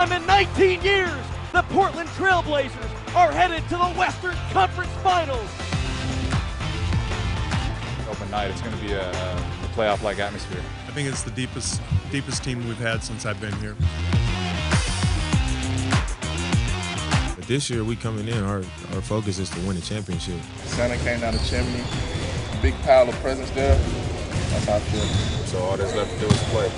In 19 years, the Portland Trail Blazers are headed to the Western Conference Finals. Open night, it's going to be a playoff-like atmosphere. I think it's the deepest team we've had since I've been here. But this year, we coming in, our focus is to win the championship. Santa came down the chimney, big pile of presents there. That's how I feel. So all that's left to do is play.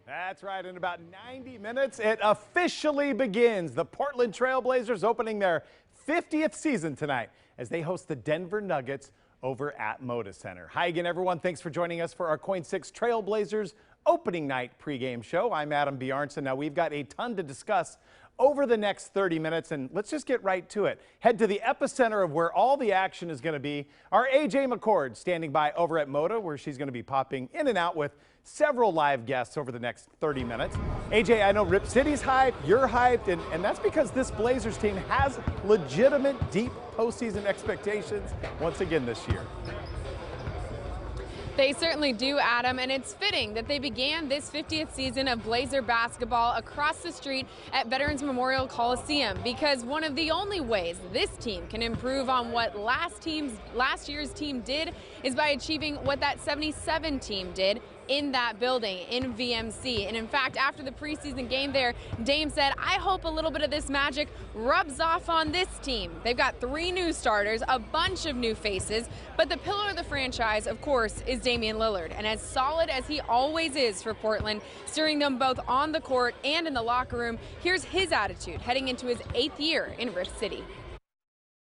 That's right, in about 90 minutes, it officially begins. The Portland Trail Blazers opening their 50th season tonight as they host the Denver Nuggets over at Moda Center. Hi again, everyone. Thanks for joining us for our Coin 6 Trail Blazers opening night pregame show. I'm Adam Bjarnson. Now, we've got a ton to discuss over the next 30 minutes, and let's just get right to it. Head to the epicenter of where all the action is going to be. Our AJ McCord standing by over at Moda, where she's going to be popping in and out with several live guests over the next 30 minutes. AJ, I know Rip City's hyped, you're hyped, and that's because this Blazers team has legitimate deep postseason expectations once again this year. They certainly do, Adam, and it's fitting that they began this 50th season of Blazer basketball across the street at Veterans Memorial Coliseum, because one of the only ways this team can improve on what last year's team did is by achieving what that 77 team did in that building in VMC. And in fact, after the preseason game there, Dame said, I hope a little bit of this magic rubs off on this team. They've got 3 new starters, a bunch of new faces, but the pillar of the franchise, of course, is Damian Lillard. And as solid as he always is for Portland, steering them both on the court and in the locker room, here's his attitude heading into his 8th year in Rip City.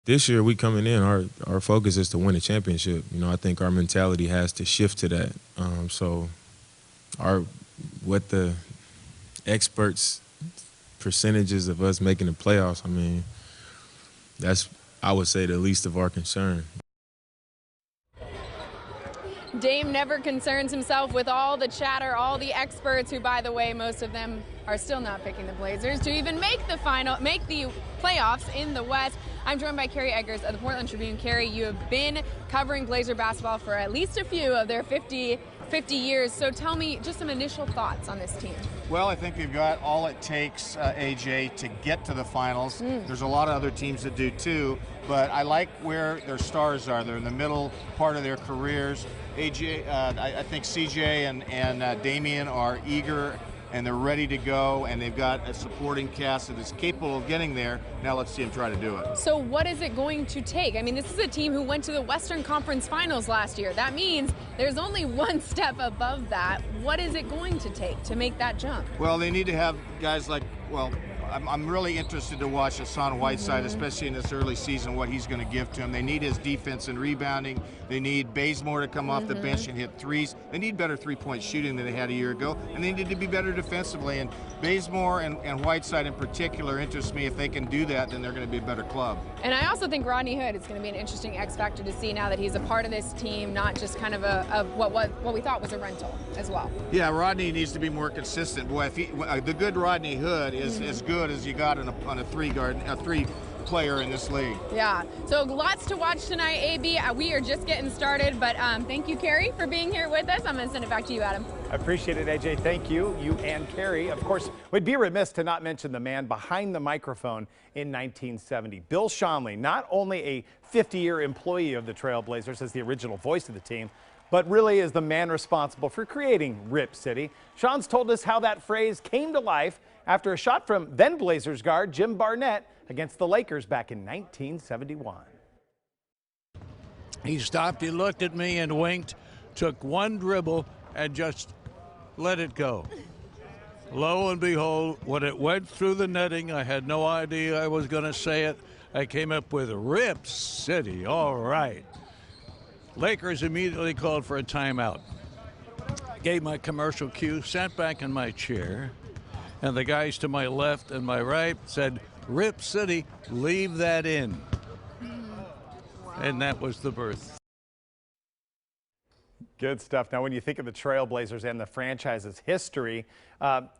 This year, we coming in, our focus is to win a championship. You know, I think our mentality has to shift to that. What the experts' percentages of us making the playoffs, I mean, that's, I would say, the least of our concern. Dame never concerns himself with all the chatter, all the experts who, by the way, most of them are still not picking the Blazers to even make the playoffs in the West. I'm joined by Carrie Eggers of the Portland Tribune. Carrie, you have been covering Blazer basketball for at least a few of their 50 years. So tell me just some initial thoughts on this team. Well, I think they've got all it takes, AJ, to get to the finals. There's a lot of other teams that do too, but I like where their stars are. They're in the middle part of their careers. AJ, I think CJ and Damian are eager and they're ready to go, and they've got a supporting cast that is capable of getting there. Now let's see them try to do it. So what is it going to take? I mean, this is a team who went to the Western Conference Finals last year. That means there's only one step above that. What is it going to take to make that jump? Well, they need to have guys like, well, I'm really interested to watch Hassan Whiteside, especially in this early season, what he's going to give to him. They need his defense and rebounding. They need Bazemore to come off the bench and hit threes. They need better three-point shooting than they had a year ago, and they need to be better defensively. And Bazemore and Whiteside in particular interest me. If they can do that, then they're going to be a better club. And I also think Rodney Hood is going to be an interesting X factor to see now that he's a part of this team, not just kind of what we thought was a rental as well. Yeah, Rodney needs to be more consistent. Boy, if the good Rodney Hood is as good as you got on a three player in this league. Yeah, so lots to watch tonight, AB. We are just getting started, but thank you, Carrie, for being here with us. I'm going to send it back to you, Adam. I appreciate it, AJ. Thank you, you and Carrie. Of course, we'd be remiss to not mention the man behind the microphone in 1970. Bill Schonely, not only a 50-year employee of the Trailblazers as the original voice of the team, but really is the man responsible for creating Rip City. Sean's told us how that phrase came to life after a shot from then Blazers guard Jim Barnett against the Lakers back in 1971. He stopped, he looked at me and winked, took one dribble and just let it go. Lo and behold, when it went through the netting, I had no idea I was going to say it. I came up with Rip City, all right. Lakers immediately called for a timeout. Gave my commercial cue, sat back in my chair, and the guys to my left and my right said, Rip City, leave that in. Wow. And that was the birth. Good stuff. Now, when you think of the Trailblazers and the franchise's history,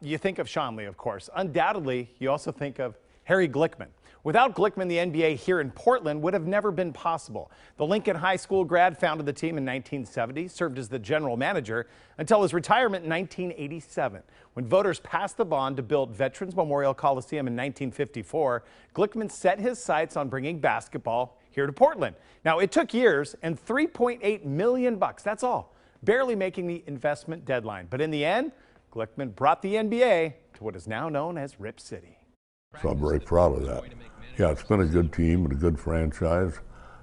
you think of Schonely, of course. Undoubtedly, you also think of Harry Glickman. Without Glickman, the NBA here in Portland would have never been possible. The Lincoln High School grad founded the team in 1970, served as the general manager until his retirement in 1987. When voters passed the bond to build Veterans Memorial Coliseum in 1954, Glickman set his sights on bringing basketball here to Portland. Now, it took years and $3.8 million, that's all, barely making the investment deadline. But in the end, Glickman brought the NBA to what is now known as Rip City. So I'm very proud of that. Yeah, it's been a good team and a good franchise.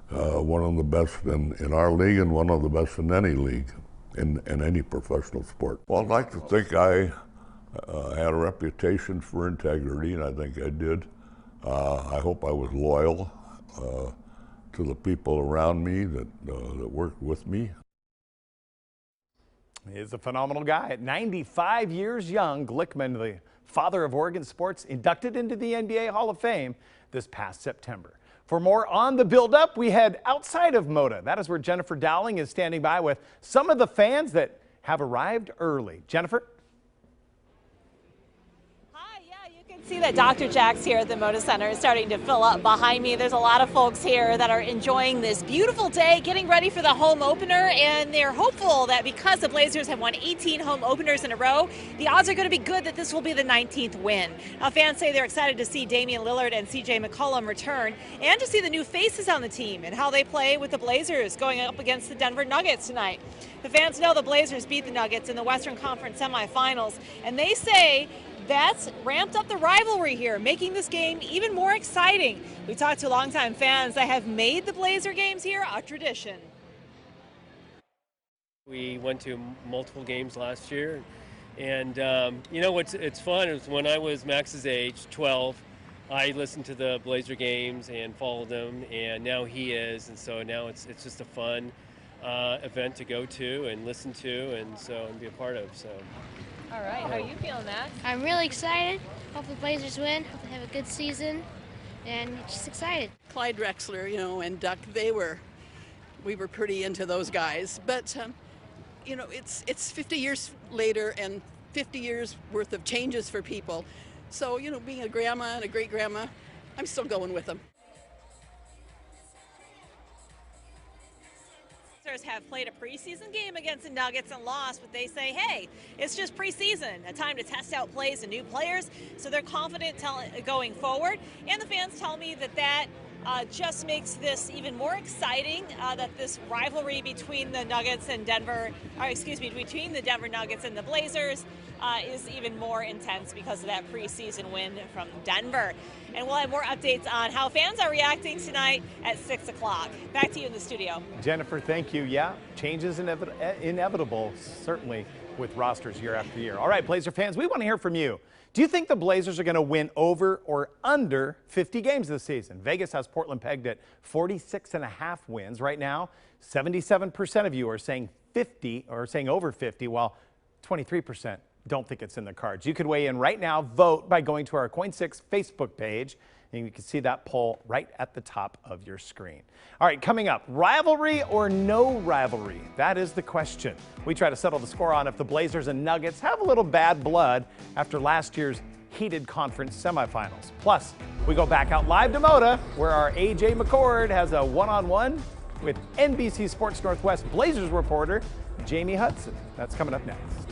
One of the best in our league and one of the best in any league, in any professional sport. Well, I'd like to think I had a reputation for integrity, and I think I did. I hope I was loyal to the people around me that worked with me. He's a phenomenal guy. At 95 years young, Glickman, the father of Oregon sports, inducted into the NBA Hall of Fame this past September. For more on the build-up, we head outside of Moda. That is where Jennifer Dowling is standing by with some of the fans that have arrived early. Jennifer? See that Dr. Jack's here at the Moda Center is starting to fill up behind me. There's a lot of folks here that are enjoying this beautiful day, getting ready for the home opener, and they're hopeful that because the Blazers have won 18 home openers in a row, the odds are going to be good that this will be the 19th win. Now, fans say they're excited to see Damian Lillard and AJ McCord return and to see the new faces on the team and how they play with the Blazers going up against the Denver Nuggets tonight. The fans know the Blazers beat the Nuggets in the Western Conference semifinals, and they say that's ramped up the rivalry here, making this game even more exciting. We talked to longtime fans that have made the Blazer games here a tradition. We went to multiple games last year, and you know it's fun is when I was Max's age, 12, I listened to the Blazer games and followed them, and now he is, and so now it's just a fun event to go to and listen to, and be a part of. So. All right, how are you feeling, Max? I'm really excited. Hope the Blazers win. Hope they have a good season, and just excited. Clyde Drexler, and Duck, we were pretty into those guys. But, it's 50 years later and 50 years worth of changes for people. So, being a grandma and a great-grandma, I'm still going with them. Have played a preseason game against the Nuggets and lost, but they say, hey, it's just preseason, a time to test out plays and new players, so they're confident going forward. And the fans tell me that just makes this even more exciting, that this rivalry between the Nuggets and between the Denver Nuggets and the Blazers is even more intense because of that preseason win from Denver. And we'll have more updates on how fans are reacting tonight at 6 o'clock. Back to you in the studio. Jennifer, thank you. Yeah, change is inevitable, certainly, with rosters year after year. All right, Blazer fans, we want to hear from you. Do you think the Blazers are going to win over or under 50 games this season? Vegas has Portland pegged at 46.5 wins right now. 77% of you are saying 50 or saying over 50, while 23% don't think it's in the cards. You could weigh in right now. Vote by going to our Coin6 Facebook page, and you can see that poll right at the top of your screen. All right, coming up, rivalry or no rivalry? That is the question. We try to settle the score on if the Blazers and Nuggets have a little bad blood after last year's heated conference semifinals. Plus, we go back out live to Moda, where our AJ McCord has a one-on-one with NBC Sports Northwest Blazers reporter Jamie Hudson. That's coming up next.